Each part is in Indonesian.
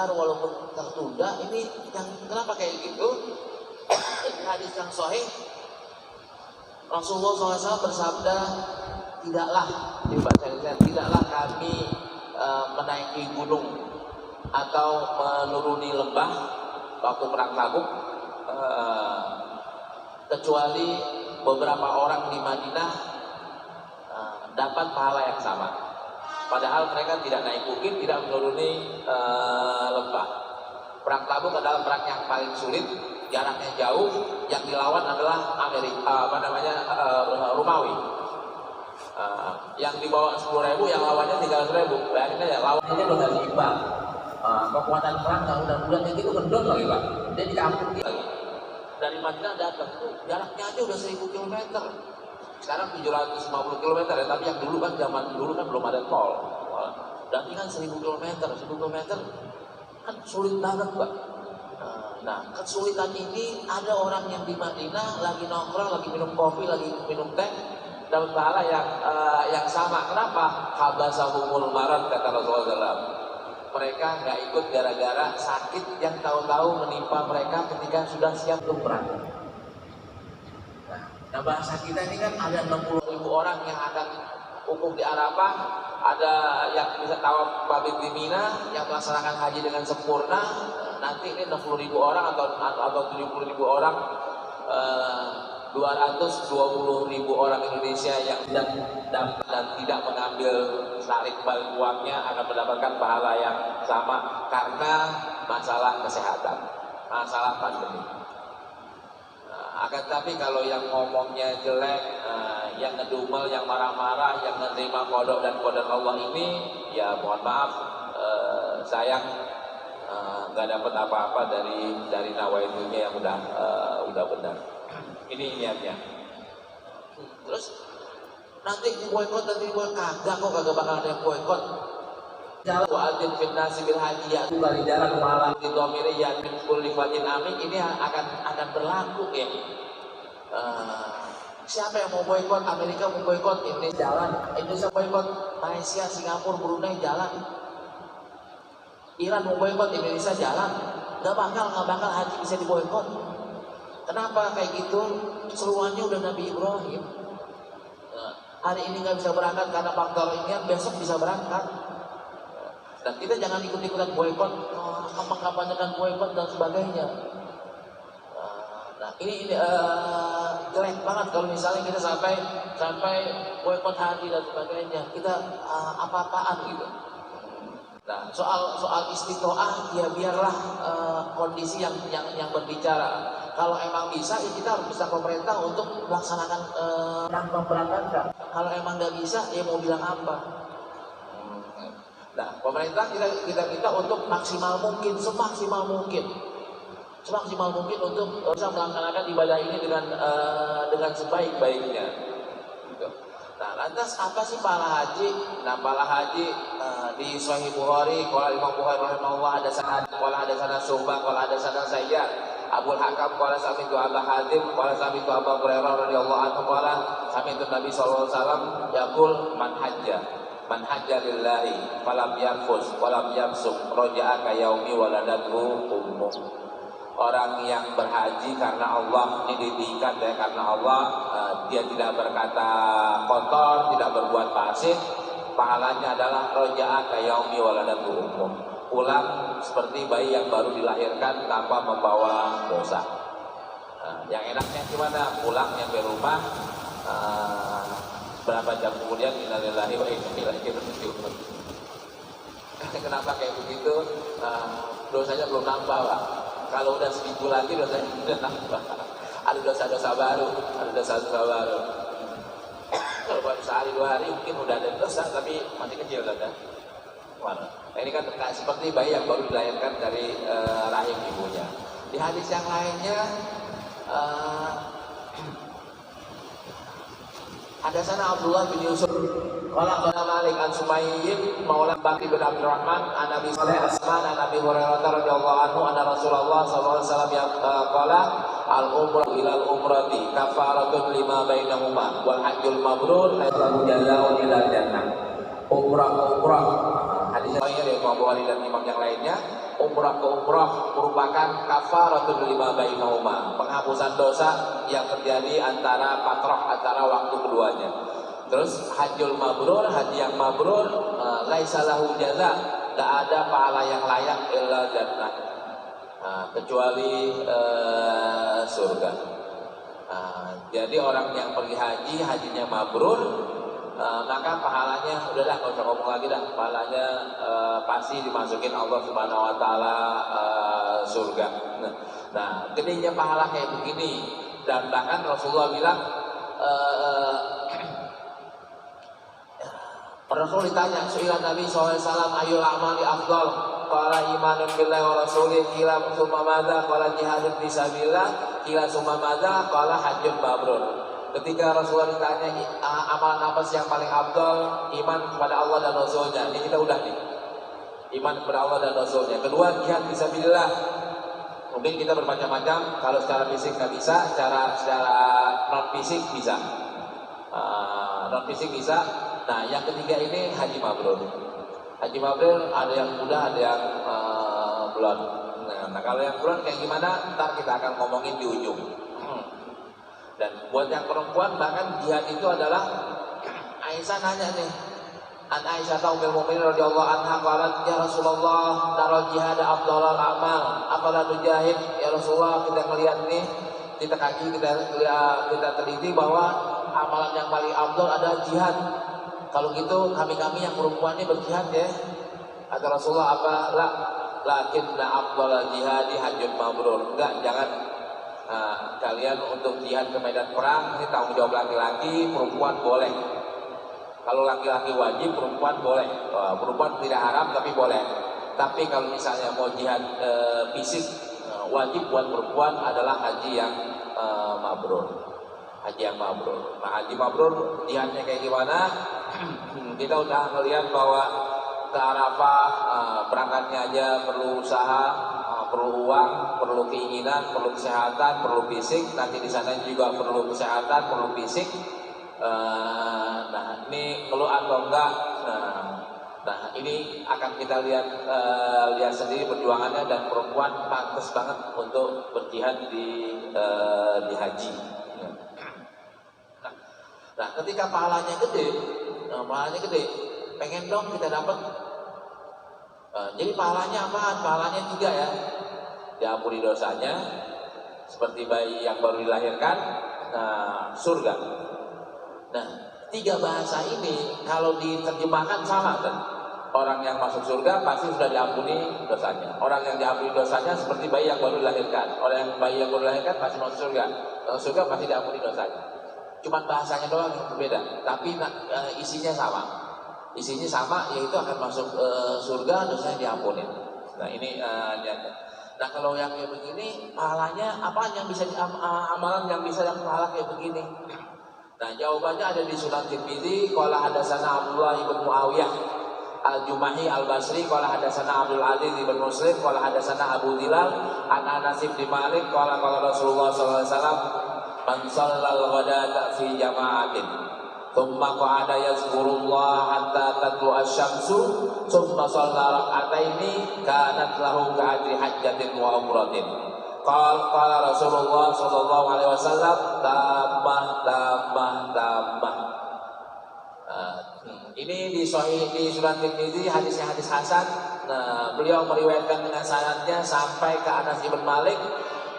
dibayar walaupun tertunda. Ini yang kenapa kayak gitu? Hadis yang sahih Rasulullah SAW bersabda, tidaklah tidaklah kami menaiki gunung atau menuruni lembah waktu perang Tabuk kecuali beberapa orang di Madinah dapat pahala yang sama. Padahal mereka tidak naik bukit, tidak menuruni lembah. Perang Tabuk adalah perang yang paling sulit, jaraknya jauh, yang dilawan adalah Romawi. Yang dibawa 10.000, yang lawannya 300.000. Bayangin aja, lawannya udah nggak seimbang. Kekuatan perang kalau udah kayak gitu kendor lagi Pak. Dia dikampung lagi. Dari Madinah datang tuh jaraknya aja udah 1.000 km. Sekarang 750 km ya, tapi yang dulu kan zaman dulu kan belum ada tol. Berarti kan 1.000 km, 1.000 km kan sulit banget Pak. Nah, kesulitan ini ada orang yang di Madinah lagi nongkrong, lagi minum kopi, lagi minum teh, dapat pahala yang sama. Kenapa? Habasahumul marad, kata Rasulullah SAW. Mereka nggak ikut gara-gara sakit yang tahu-tahu menimpa mereka ketika sudah siap untuk perang. Nah, bahasa kita ini kan ada 60.000 orang yang akan wukuf di Arafah, ada yang bisa tawaf pabit di Mina, yang melaksanakan haji dengan sempurna. Nanti ini 60.000 orang atau 70.000 orang, 220.000 orang Indonesia yang tidak dapat dan tidak mengambil tarik balik uangnya akan mendapatkan pahala yang sama karena masalah kesehatan, masalah pandemi. Akan tapi kalau yang ngomongnya jelek, yang ngedumel, yang marah-marah, yang menerima kodok dan kodok Allah ini, ya mohon maaf, sayang nggak dapat apa-apa dari nawaitunya yang udah benar. Ini niatnya. Terus nanti boykot, kagak bakal ada boykot. Jalan wa'adzin fin nasi bil haji ya'tu kali jalan malam di dhamiri yakin kulli fatin amin, ini akan berlaku ya. Siapa yang mau boykot? Amerika mau boykot, Indonesia jalan. Indonesia boykot, Malaysia, Singapura, Brunei jalan. Iran mau boykot, Indonesia jalan. Gak bakal haji bisa diboykot. Kenapa kayak gitu? Seruannya udah Nabi Ibrahim. Hari ini nggak bisa berangkat karena faktor ini, besok bisa berangkat. Dan kita jangan ikut-ikutan boykot, kampanye-kampanyekan boykot dan sebagainya. Nah ini jelek banget kalau misalnya kita sampai boykot haji dan sebagainya. Kita apa-apaan gitu. Nah soal istiqoah ya biarlah kondisi yang berbicara. Kalau emang bisa, ya kita harus bisa pemerintah untuk melaksanakan memberangkatkan. Kalau emang nggak bisa, ya mau bilang apa? Nah, pemerintah kita untuk maksimal mungkin, semaksimal mungkin untuk bisa melaksanakan ibadah ini dengan sebaik-baiknya. Gitu. Nah, lantas apa sih pahala haji? Nah, pahala haji di Sahih Bukhari, qala Imam Bukhari rahimahullah, ada sanad Syu'bah, qala ada sanad Sayyid Abul Hakam, qala sami'tu Aba Hatim, qala sami'tu Abu Hurairah radhiyallahu anhu, qala sami'tu Nabi sallallahu alaihi wasallam yaqul man hajja lillahi falam yarfus walam yafsuk raja'a ka yaumi waladatuhu ummuh. Orang yang berhaji karena Allah, ini didikat ya, karena Allah, dia tidak berkata kotor, tidak berbuat fasik, pahalanya adalah raja'a ka yaumi waladatuhu ummuh. Pulang seperti bayi yang baru dilahirkan tanpa membawa dosa. Yang enaknya gimana? Pulang nyampe rumah, berapa jam kemudian innalillahi wa inna ilaihi raji'un. Kenapa kayak begitu? Dosanya belum nambah Pak. Kalau udah seminggu lagi dosanya udah nambah. Ada dosa-dosa baru. Kalau baru sehari 2 hari mungkin udah ada dosa, tapi masih kecil kan? Nah, ini kan seperti bayi yang baru dilahirkan dari rahim ibunya. Di hadis yang lainnya ada sana Abdullah bin Yusuf qala qala Malik an Sumayyin maula Bakri bin Abdurrahman an Abi Saleh Asman an Abi Hurairah radhiyallahu anhu anna Rasulullah sallallahu alaihi wasallam qala al umrah ila al umrati kafaratun lima bainahuma wal hajjul mabrur lahu jazaa'un ila jannah. Umrah hadis lainnya dari Imam Bukhari dan imam yang lainnya, umrah umrah ke umrah merupakan kafaratul lima bainahuma, penghapusan dosa yang terjadi antara patrah, antara waktu keduanya. Terus hajjul mabrur, haji yang mabrur, laisa lahu jaza, tidak ada pahala yang layak illa jannah, kecuali surga. Jadi orang yang pergi haji, hajinya mabrur, maka pahalanya udahlah nggak usah ngomong lagi dah, pahalanya pasti dimasukin Allah Subhanahu Wa Taala surga. Nah, gedenya pahala kayak begini, dan bahkan Rasulullah bilang, Rasul ditanya, su'ilan Nabi SAW, ayyul amali afdal? Qala imanun billahi wa rasulih, qila summa madza? Qala jihadun fisabilillah, qila summa madza? Qala hajjun mabrur. Ketika Rasulullah ditanya amalan apa sih yang paling afdal, iman kepada Allah dan Rasulnya. Ini kita udah nih, iman kepada Allah dan Rasulnya. Kedua, jihad fisabilillah. Mungkin kita bermacam-macam, kalau secara fisik nggak bisa, secara non fisik bisa, non fisik bisa. Nah, yang ketiga ini haji mabrur. Haji mabrur ada yang mudah, ada yang belum. Nah, kalau yang belum kayak gimana? Ntar kita akan ngomongin di ujung. Dan buat yang perempuan, bahkan jihad itu adalah, Aisyah nanya nih, an Aisyah Ummul Mukminin radhiyallahu anha qalat, ya Rasulullah, nara jihad afdhalul amal, afala nujahid? Ya Rasulullah, kita melihat nih, kita kaji, kita teliti bahwa amalan yang paling afdal adalah jihad. Kalau gitu kami-kami yang perempuannya berjihad ya. Kata Rasulullah, apa? Lakinna afdhalul jihadi hajjun mabrur. Enggak, jangan. Kalian untuk jihad ke medan perang ini tanggung jawab laki-laki, perempuan boleh. Kalau laki-laki wajib, perempuan boleh. Perempuan tidak haram tapi boleh. Tapi kalau misalnya mau jihad fisik, wajib buat perempuan adalah haji yang mabrur. Haji yang mabrur. Nah, haji mabrur jihadnya kayak gimana? Kita udah ngelihat bahwa ke Arafah berangkatnya aja perlu usaha, perlu uang, perlu keinginan, perlu kesehatan, perlu fisik. Nanti di sana juga perlu kesehatan, perlu fisik. Nah, ini perlu atau enggak? Nah, ini akan kita lihat sendiri perjuangannya, dan perempuan pantas banget untuk berjihad di haji. Nah, ketika pahalanya gede, pengen dong kita dapat. Jadi pahalanya apaan? Pahalanya 3 ya. Diampuni dosanya, seperti bayi yang baru dilahirkan, surga. Nah, 3 bahasa ini kalau diterjemahkan sama kan? Orang yang masuk surga pasti sudah diampuni dosanya. Orang yang diampuni dosanya seperti bayi yang baru dilahirkan. Orang yang bayi yang baru dilahirkan pasti masuk surga. Surga pasti diampuni dosanya. Cuman bahasanya doang yang berbeda, tapi isinya sama. Isinya sama, yaitu akan masuk surga, dosanya diampuni. Nah, ini nah, kalau yang kayak begini, pahalanya apa yang bisa amalan yang bisa yang pahala kayak begini? Nah, jawabannya ada di Sunan Tirmidzi. Qala hadatsana Abdullah ibn Muawiyah Al-Jumahi Al-Basri, qala hadatsana Abdul Aziz ibn Muslim, qala hadatsana Abu Dilal an Anas bin Malik, qala Rasulullah sallallahu alaihi wasallam, man shallal ghadata fi jama'atin thumma qa'ada yazkurullah hatta tatlu asy-syamsu thumma shalla rak'ataini kanat lahu ka'ajri hajjatin wa umratin. Qala Rasulullah sallallahu alaihi wasallam, tambah. Ini di Sunan Tirmidzi, hadisnya hadis hasan. Nah, beliau meriwayatkan dengan sanadnya sampai ke Anas bin Malik.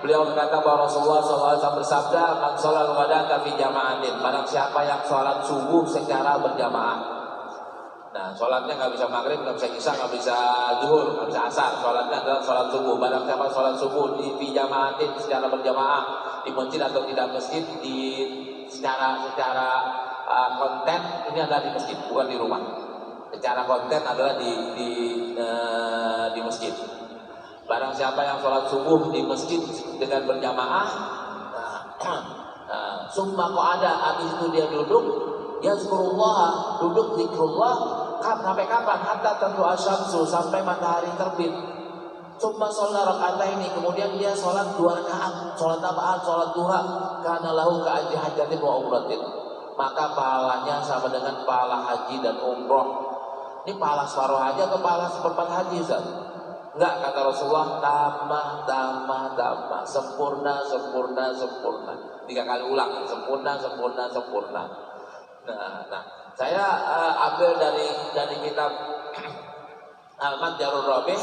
Beliau berkata bahwa Rasulullah SAW bersabda, man sholal ghadata fi jama'atin, barang siapa yang sholat subuh secara berjamaah. Nah, sholatnya nggak bisa maghrib, nggak bisa isya, nggak bisa zuhur, nggak bisa asar. Sholatnya adalah sholat subuh. Barang siapa sholat subuh di fi jama'atin, secara berjamaah, di masjid atau tidak masjid, secara konten ini adalah di masjid, bukan di rumah. Secara konten adalah di masjid. Barang siapa yang sholat subuh di masjid dengan berjamaah, summa qa'ada, habis itu dia duduk, yazkurullah, duduk zikrullah, sampai kapan? Hatta tatlu asyamsu, sampai matahari terbit. Summa shalla rak'ataini, kemudian dia sholat 2 rakaat. Sholat apaan? Sholat duha. Kana lahu ka'ajri hajjatin wa umratin, maka pahalanya sama dengan pahala haji dan umroh. Ini pahala separuh haji atau pahala seperempat haji, Ustaz? Enggak, kata Rasulullah, tambah, tambah, tambah, sempurna, sempurna, sempurna. 3 kali ulang, sempurna, sempurna, sempurna. Nah, saya ambil dari kitab Al-Madjarur Rabi,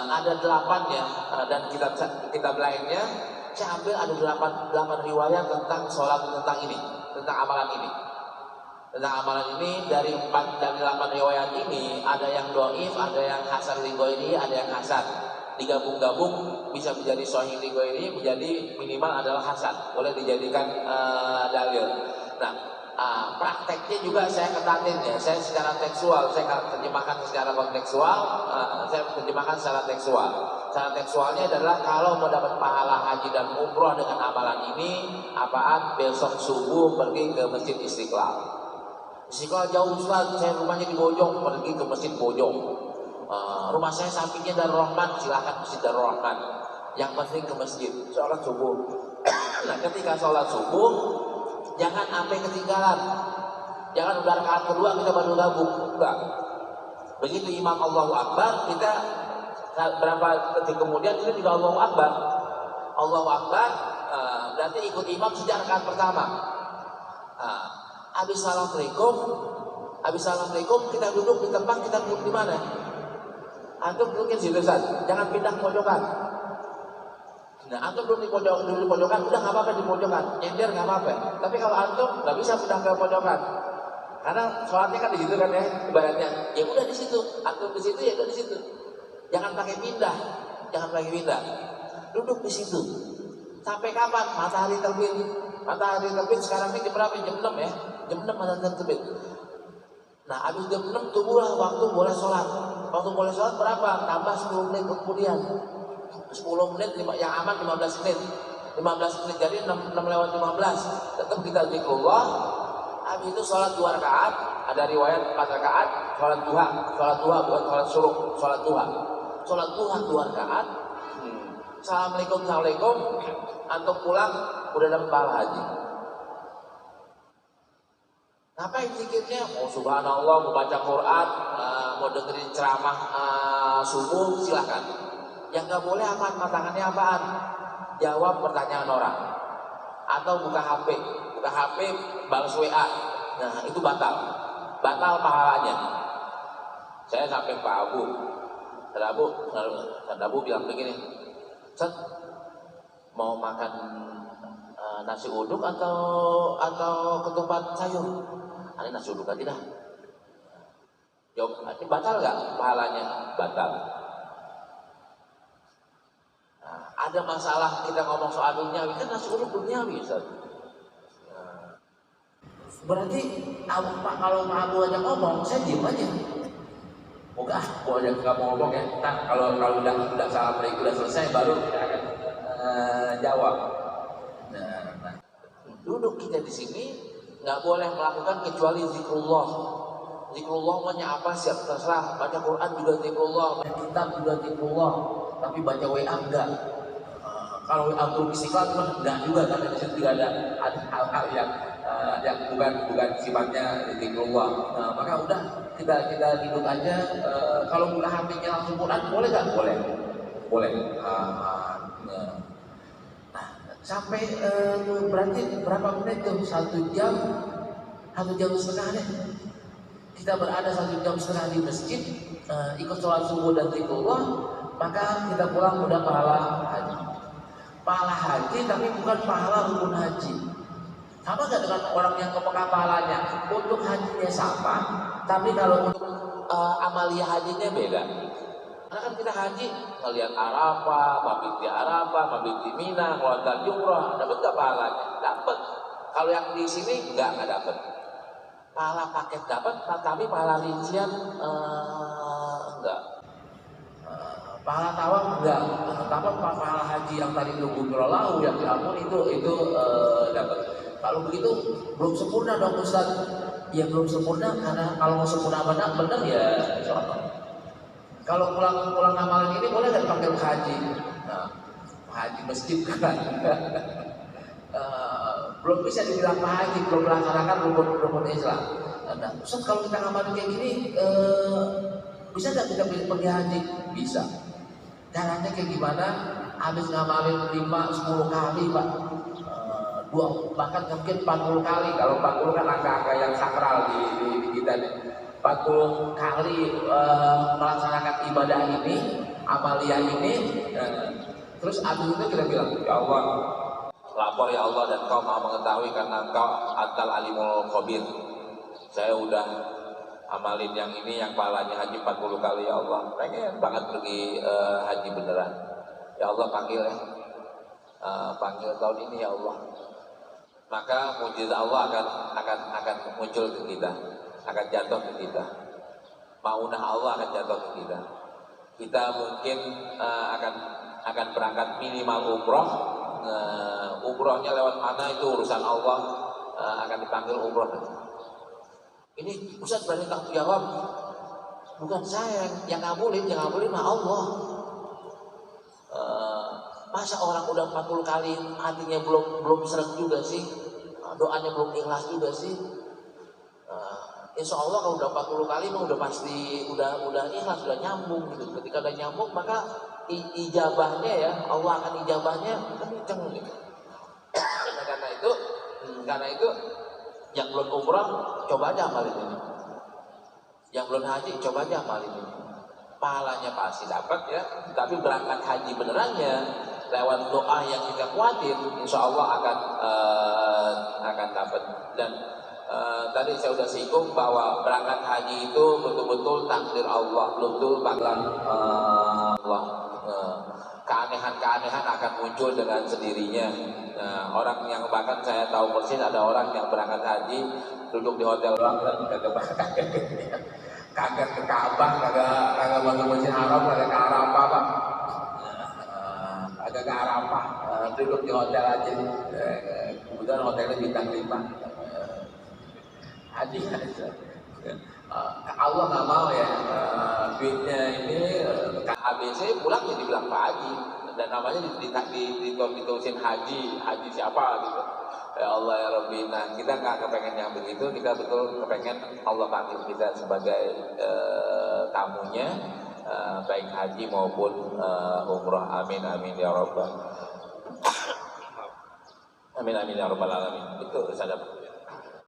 ada 8 ya, dan kitab lainnya saya ambil ada 8 riwayat tentang sholat, tentang ini, tentang amalan ini. Tentang amalan ini dari 8 riwayat ini ada yang dhaif, ada yang hasan li ghairi, ada yang hasan. Digabung-gabung bisa menjadi sahih li ghairi, menjadi minimal adalah hasan. Boleh dijadikan dalil. Nah, prakteknya juga saya ketatin ya. Saya secara tekstual, saya terjemahkan secara kontekstual, saya terjemahkan secara tekstual. Secara tekstualnya adalah kalau mau dapat pahala haji dan umroh dengan amalan ini, apaan? Besok subuh pergi ke Masjid Istiqlal. Istiqlal jauh Ustaz, saya rumahnya di Bojong, pergi ke Masjid Bojong. Rumah saya sampingnya Darul Rahman, silakan Masjid Darul Rahman. Yang penting ke masjid, sholat subuh. Nah, ketika sholat subuh, jangan sampai ketinggalan. Jangan udah rakaat kedua kita baru gabung, enggak. Begitu imam Allahu Akbar, kita berapa detik kemudian kita juga Allahu Akbar. Allahu Akbar, berarti ikut imam sejak rakaat pertama. Habis assalamualaikum, kita duduk di tempat, kita duduk di mana? Antum dudukin situ saja, jangan pindah ke pojokan. Nah, antum duduk di pojokan, udah nggak apa-apa di pojokan, nyender nggak apa-apa. Tapi kalau antum nggak bisa pindah ke pojokan, karena sholatnya kan di situ kan ya, ibaratnya. Ya udah di situ, antum di situ ya udah di situ. Jangan pakai pindah, duduk di situ. Sampai kapan? Matahari terbit. Matahari terbit sekarang ini jam berapa? Jam 6 ya. Jam 6 matahari terbit. Nah, habis jam 6 tunggulah waktu boleh sholat. Waktu boleh sholat berapa? Tambah 10 menit kemudian. 10 menit yang aman 15 menit. 15 menit jadi 6 lewat 15. Tetap kita zikrullah. Habis itu sholat 2 rakaat. Ada riwayat 4 rakaat. Sholat duha bukan sholat syuruk. Sholat duha 2 rakaat. Assalamualaikum. Antum pulang udah dapat pahala haji. Ngapain zikirnya? Mau subhanallah, mau baca Quran, mau dengerin ceramah subuh, silakan. Yang nggak boleh apa? Tangannya apaan? Jawab pertanyaan orang. Atau buka HP, balas WA. Nah, itu batal pahalanya. Saya sampai Pak Abu bilang begini, Set, mau makan nasi uduk atau ketupat sayur? Ini nasi uduk aja dah. Jawab, ini batal nggak pahalanya? Batal. Nah, ada masalah kita ngomong soal duniawi, kan nasi uduk duniawi, Ustaz. Nah, berarti kalau Pak Abu aja ngomong, saya diem aja. Moga aku aja nggak mau ngomong ya. Nah, kalau udah salah break udah selesai baru kita akan jawab. Nah, duduk kita di sini nggak boleh melakukan kecuali zikrullah. Zikrullah maunya apa siap terserah. Baca Quran juga zikrullah, baca kitab juga zikrullah. Tapi baca WA enggak. Kalau Abdul Istiqlal enggak juga, karena di situ juga ada hal-hal yang bukan sifatnya zikrullah. Nah, maka udah kita duduk aja. Kalau buka HP-nya langsung Quran boleh nggak? Boleh. Sampai berarti berapa menit tuh? 1 jam setengah deh. Kita berada 1 jam setengah di masjid, ikut sholat subuh dan zikrullah, maka kita pulang udah pahala haji. Pahala haji tapi bukan pahala rukun haji. Sama nggak dengan orang yang ke Mekah pahalanya? Untuk hajinya sama, tapi kalau untuk amalia hajinya beda. Karena kan kita haji ngelihat Arafah, mabit di Arafah, mabit di Mina, ngelontar jumrah, dapat nggak pahalanya? Dapat. Kalau yang di sini nggak dapat. Pahala paket dapat, tapi pahala rincian enggak. Pahala tawaf enggak. Tapi pahala haji yang tadi nunggu Lahu yang diampuni itu dapat. Kalau begitu belum sempurna dong Ustaz. Ya belum sempurna karena kalau mau sempurna benar ya insyaallah. Kalau pulang amalan ini boleh nggak dipanggil haji? Nah, haji masjid kan. Belum bisa dibilang haji, belum melaksanakan rukun Islam. Nah, Ustaz kalau kita ngamalin kayak gini, bisa nggak kita pergi haji? Bisa. Jalannya kayak gimana? Habis ngamalin 5-10 kali Pak, bahkan mungkin 40 kali. Kalau 40 kan angka-angka yang sakral di kita nih. 40 kali melaksanakan ibadah ini, amalia ini, terus habis itu kita bilang, ya Allah, lapor ya Allah, dan Kau Maha mengetahui karena Kau Antal Alimul Khabir. Saya udah amalin yang ini, yang pahalanya haji 40 kali ya Allah. Pengen banget pergi haji beneran. Ya Allah, panggil ya. Panggil tahun ini ya Allah. Maka mujizat Allah akan muncul ke kita, akan jatuh ke kita. Maunah Allah akan jatuh ke kita. Kita mungkin akan berangkat minimal umroh. Umrohnya lewat mana itu urusan Allah, akan dipanggil umroh. Ini Ustaz berani tanggung jawab, bukan saya yang ngabulin mah Allah. Masa orang udah 40 kali hatinya belum seret juga sih, doanya belum ikhlas juga sih. Insya Allah kalau udah 40 kali mah udah pasti udah ikhlas, udah nyambung gitu. Ketika udah nyambung maka ijabahnya ya, Allah akan ijabahnya kenceng gitu. Karena itu yang belum umrah coba aja amalin ini. Yang belum haji coba aja amalin ini. Pahalanya pasti dapat ya, tapi berangkat haji benerannya lewat doa yang kita kuatin, insya Allah akan dapat. Dan tadi saya sudah singgung bahwa berangkat haji itu betul-betul takdir Allah, betul-betul panggilan Allah. Keanehan-keanehan akan muncul dengan sendirinya. Orang yang bahkan saya tahu persis ada orang yang berangkat haji duduk di hotel doang kagak ke Ka'bah, kagak masuk Masjid Haram, kagak ke Arafah Pak. Agak ke Arafah, duduk di hotel aja. Kemudian hotelnya bintang 5. Haji aja. Allah nggak mau ya, duitnya ini ke ABC pulang jadi bilang Pak Haji, dan namanya ditulisin haji siapa gitu. Ya Allah ya Rabbi. Nah, kita nggak kepengen yang begitu, kita betul kepengen Allah panggil kita sebagai tamunya, baik haji maupun umroh. Amin amin ya Rabbal. Amin amin ya Rabbal alamin. Itu sadar.